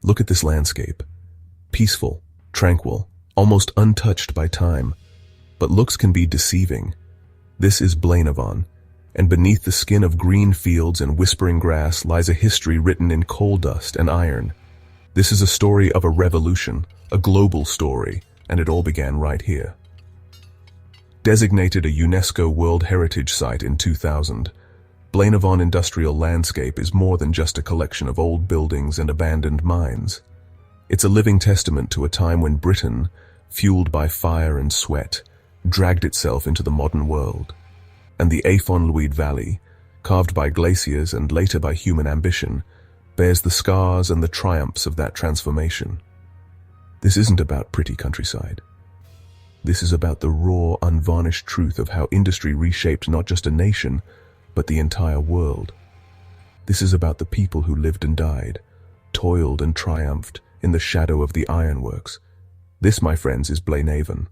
Look at this landscape. Peaceful, tranquil, almost untouched by time. But looks can be deceiving. This is Blaenavon, and beneath the skin of green fields and whispering grass lies a history written in coal dust and iron. This is a story of a revolution, a global story, and it all began right here. Designated a UNESCO World Heritage Site in 2000, Blaenavon industrial landscape is more than just a collection of old buildings and abandoned mines. It's a living testament to a time when Britain, fueled by fire and sweat, dragged itself into the modern world. And the Afon-Luid Valley, carved by glaciers and later by human ambition, bears the scars and the triumphs of that transformation. This isn't about pretty countryside. This is about the raw, unvarnished truth of how industry reshaped not just a nation, but the entire world. This is about the people who lived and died, toiled and triumphed in the shadow of the ironworks. This, my friends, is Blaenavon.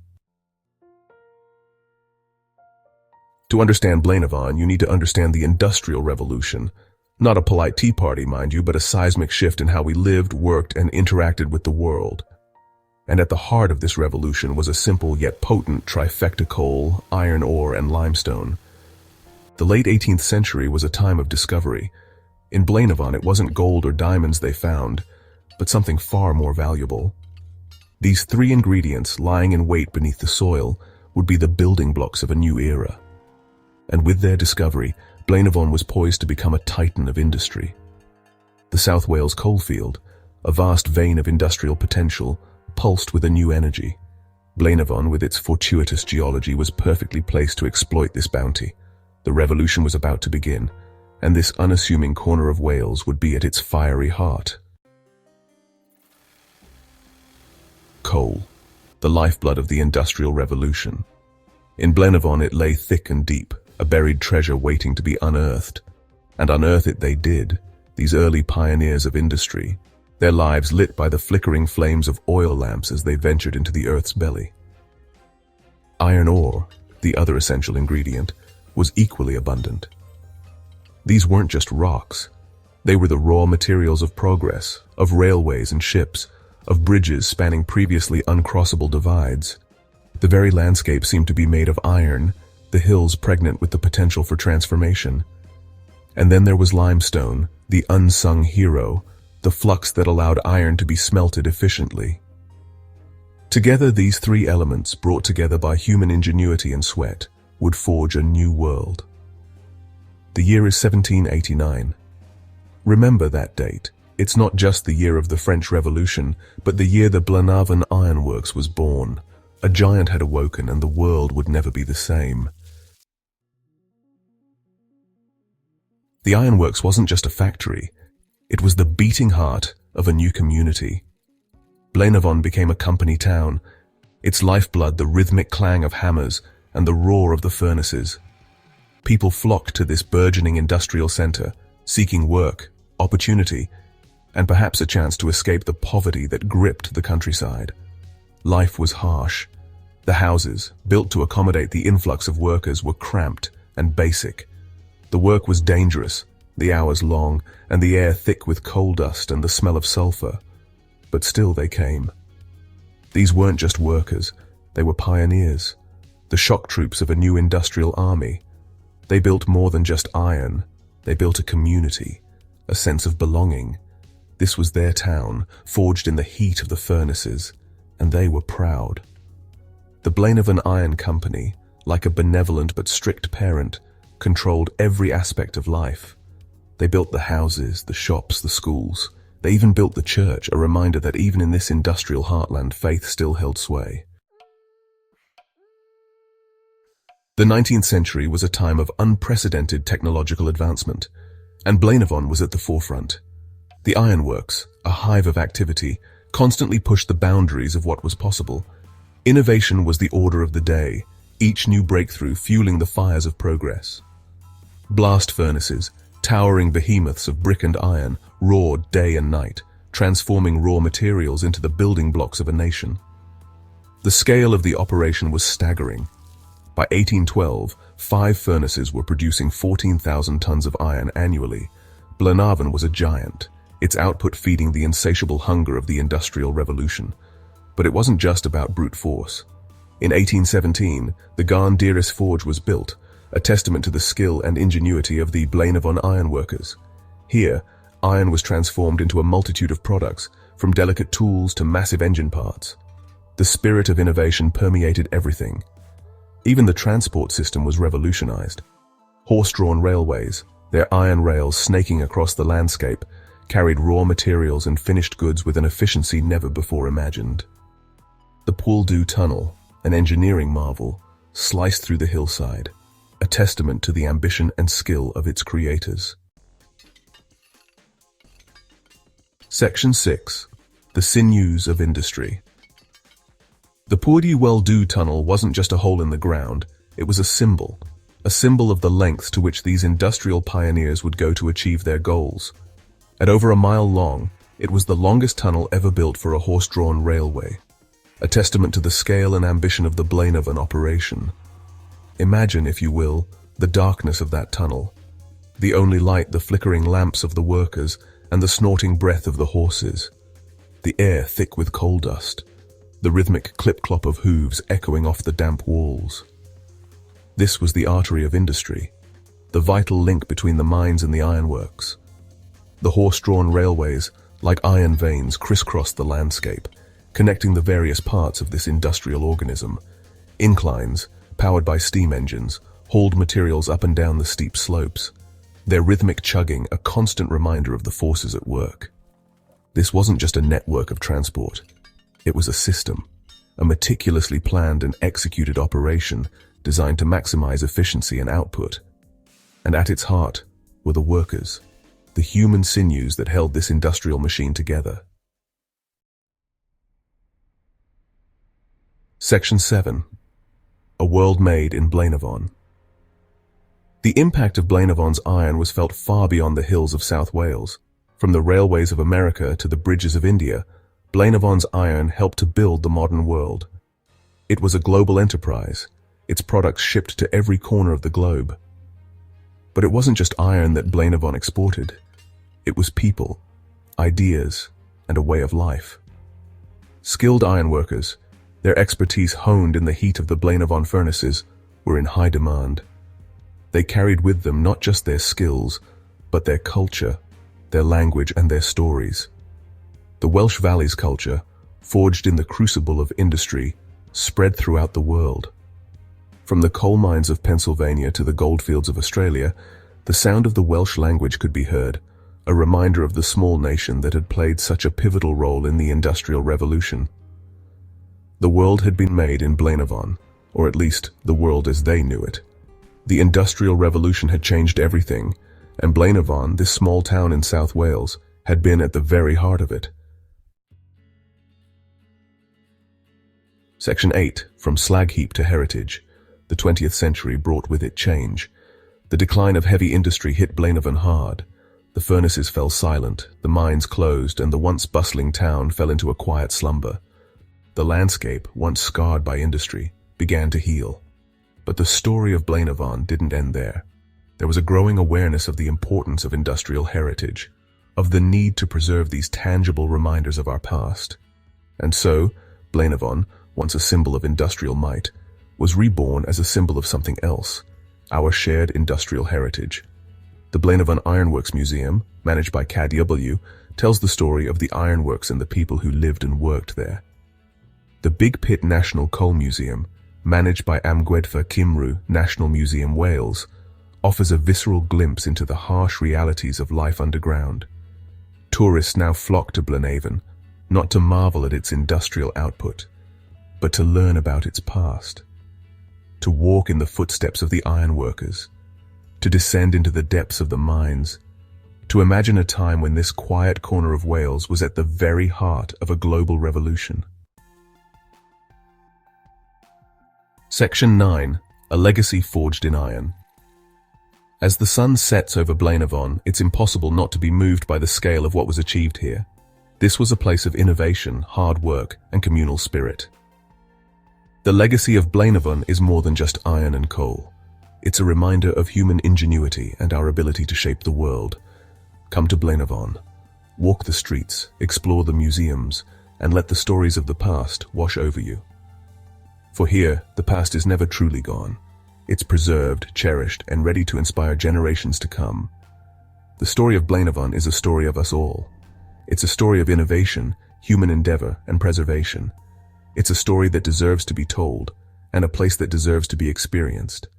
To understand Blaenavon, you need to understand the Industrial Revolution. Not a polite tea party, mind you, but a seismic shift in how we lived, worked, and interacted with the world. And at the heart of this revolution was a simple yet potent trifecta: coal, iron ore, and limestone. The late 18th century was a time of discovery. In Blaenavon, it wasn't gold or diamonds they found, but something far more valuable. These three ingredients, lying in wait beneath the soil, would be the building blocks of a new era. And with their discovery, Blaenavon was poised to become a titan of industry. The South Wales coalfield, a vast vein of industrial potential, pulsed with a new energy. Blaenavon, with its fortuitous geology, was perfectly placed to exploit this bounty. The revolution was about to begin, and this unassuming corner of Wales would be at its fiery heart. Coal, the lifeblood of the Industrial Revolution. In Blaenavon it lay thick and deep, a buried treasure waiting to be unearthed. And unearth it they did, these early pioneers of industry, their lives lit by the flickering flames of oil lamps as they ventured into the earth's belly. Iron ore, the other essential ingredient, was equally abundant. These weren't just rocks. They were the raw materials of progress, of railways and ships, of bridges spanning previously uncrossable divides. The very landscape seemed to be made of iron, the hills pregnant with the potential for transformation. And then there was limestone, the unsung hero, the flux that allowed iron to be smelted efficiently. Together, these three elements, brought together by human ingenuity and sweat, would forge a new world. The year is 1789. Remember that date. It's not just the year of the French Revolution, but the year the Blaenavon Ironworks was born. A giant had awoken and the world would never be the same. The ironworks wasn't just a factory. It was the beating heart of a new community. Blaenavon became a company town, its lifeblood the rhythmic clang of hammers and the roar of the furnaces. People flocked to this burgeoning industrial center, seeking work, opportunity, and perhaps a chance to escape the poverty that gripped the countryside. Life was harsh. The houses, built to accommodate the influx of workers, were cramped and basic. The work was dangerous, the hours long, and the air thick with coal dust and the smell of sulfur. But still they came. These weren't just workers, they were pioneers, the shock troops of a new industrial army. They built more than just iron, they built a community, a sense of belonging. This was their town, forged in the heat of the furnaces, and they were proud. The Blaenavon Iron Company, like a benevolent but strict parent, controlled every aspect of life. They built the houses, the shops, the schools. They even built the church, a reminder that even in this industrial heartland, faith still held sway. The 19th century was a time of unprecedented technological advancement, and Blaenavon was at the forefront. The ironworks, a hive of activity, constantly pushed the boundaries of what was possible. Innovation was the order of the day, each new breakthrough fueling the fires of progress. Blast furnaces, towering behemoths of brick and iron, roared day and night, transforming raw materials into the building blocks of a nation. The scale of the operation was staggering. By 1812, 5 furnaces were producing 14,000 tons of iron annually. Blaenavon was a giant, its output feeding the insatiable hunger of the Industrial Revolution. But it wasn't just about brute force. In 1817, the Garn-Deris forge was built, a testament to the skill and ingenuity of the Blaenavon ironworkers. Here, iron was transformed into a multitude of products, from delicate tools to massive engine parts. The spirit of innovation permeated everything. Even the transport system was revolutionized. Horse-drawn railways, their iron rails snaking across the landscape, carried raw materials and finished goods with an efficiency never before imagined. The Poiletry Tunnel, an engineering marvel, sliced through the hillside, a testament to the ambition and skill of its creators. Section 6. The Sinews of Industry. The Poiletry Tunnel wasn't just a hole in the ground, it was a symbol of the lengths to which these industrial pioneers would go to achieve their goals. At over a mile long, it was the longest tunnel ever built for a horse-drawn railway, a testament to the scale and ambition of the Blaenavon operation. Imagine, if you will, the darkness of that tunnel. The only light the flickering lamps of the workers and the snorting breath of the horses. The air thick with coal dust, the rhythmic clip-clop of hooves echoing off the damp walls. This was the artery of industry, the vital link between the mines and the ironworks. The horse-drawn railways, like iron veins, crisscrossed the landscape, connecting the various parts of this industrial organism. Inclines, powered by steam engines, hauled materials up and down the steep slopes, their rhythmic chugging a constant reminder of the forces at work. This wasn't just a network of transport. It was a system, a meticulously planned and executed operation designed to maximize efficiency and output. And at its heart were the workers, the human sinews that held this industrial machine together. Section 7. A World Made in Blaenavon. The impact of Blaenavon's iron was felt far beyond the hills of South Wales. From the railways of America to the bridges of India, Blaenavon's iron helped to build the modern world. It was a global enterprise, its products shipped to every corner of the globe. But it wasn't just iron that Blaenavon exported. It was people, ideas, and a way of life. Skilled ironworkers, their expertise honed in the heat of the Blaenavon furnaces, were in high demand. They carried with them not just their skills, but their culture, their language, and their stories. The Welsh Valley's culture, forged in the crucible of industry, spread throughout the world. From the coal mines of Pennsylvania to the goldfields of Australia, the sound of the Welsh language could be heard, a reminder of the small nation that had played such a pivotal role in the Industrial Revolution. The world had been made in Blaenavon, or at least the world as they knew it. The Industrial Revolution had changed everything, and Blaenavon, this small town in South Wales, had been at the very heart of it. Section 8. From Slag Heap to Heritage. The 20th century brought with it change. The decline of heavy industry hit Blaenavon hard. The furnaces fell silent, the mines closed, and the once bustling town fell into a quiet slumber. The landscape, once scarred by industry, began to heal. But the story of Blaenavon didn't end there. There was a growing awareness of the importance of industrial heritage, of the need to preserve these tangible reminders of our past. And so, Blaenavon, once a symbol of industrial might, was reborn as a symbol of something else, our shared industrial heritage. The Blaenavon Ironworks Museum, managed by KW, tells the story of the ironworks and the people who lived and worked there. The Big Pit National Coal Museum, managed by Amgueddfa Cymru National Museum Wales, offers a visceral glimpse into the harsh realities of life underground. Tourists now flock to Blaenavon, not to marvel at its industrial output, but to learn about its past, to walk in the footsteps of the ironworkers, to descend into the depths of the mines, to imagine a time when this quiet corner of Wales was at the very heart of a global revolution. Section 9. A Legacy Forged in Iron. As the sun sets over Blaenavon, it's impossible not to be moved by the scale of what was achieved here. This was a place of innovation, hard work, and communal spirit. The legacy of Blaenavon is more than just iron and coal. It's a reminder of human ingenuity and our ability to shape the world. Come to Blaenavon, Walk the streets, explore the museums, and let the stories of the past wash over you. For here, the past is never truly gone. It's preserved, cherished, and ready to inspire generations to come. The story of Blaenavon is a story of us all. It's a story of innovation, human endeavor, and preservation. It's a story that deserves to be told, and a place that deserves to be experienced.